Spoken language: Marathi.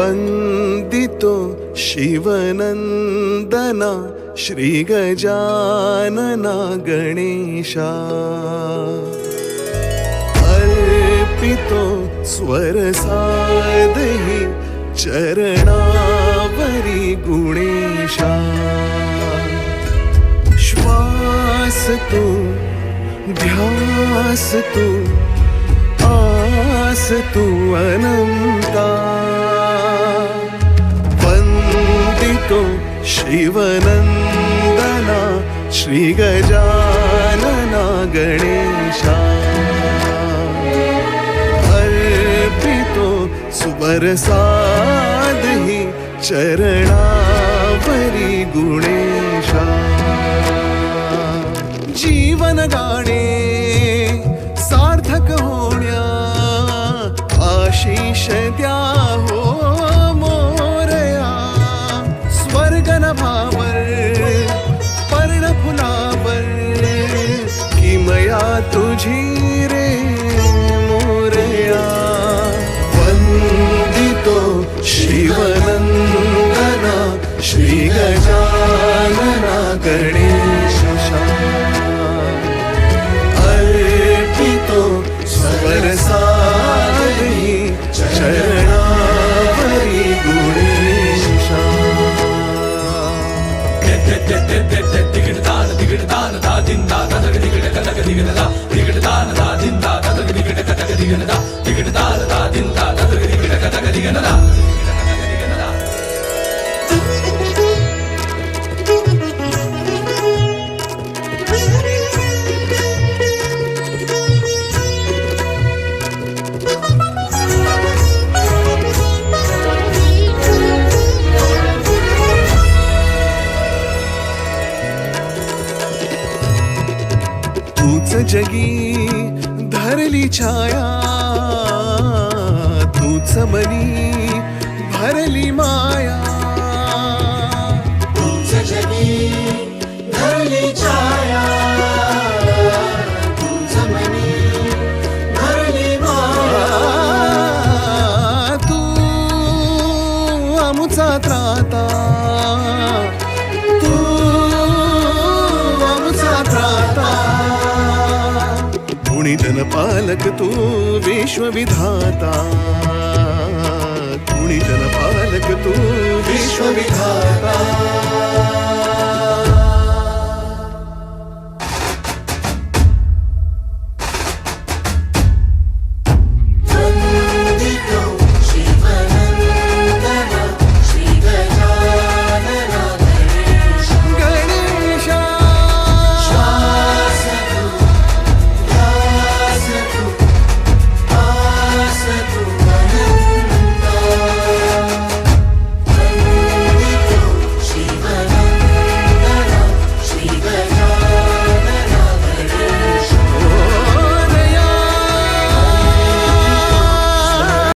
वंदितो शिवनंदना श्री गजानना गणेशा अर्पितो स्वरसादहि चरणावरी गुणेशा श्वास तू ध्यास तू आस तू अनंता वंदितो शिवनंदना श्री गजानना गणेशा अर्पितो सुवरसादहि चरणावरी गुणेशा जीवन गाणे सार्थक होण्या आशीष द्या हो मोरया स्वर्ग नभावर पर्णफुलावर किमया तुझी रे मोरया वंदितो शिवनंदना श्री गजानना गणेशा अर्पितो स्वरसादहि चरणावरी गुणेशा तूच जगी धरली छाया तूच मनी भरली माया तूच जगी धरली छाया तूच मनी भरली माया तू आमुचा त्राता तू आमुचा त्राता गुणीजन पालक तू विश्वविधाता गुणीजन पालक तू विश्वविधाता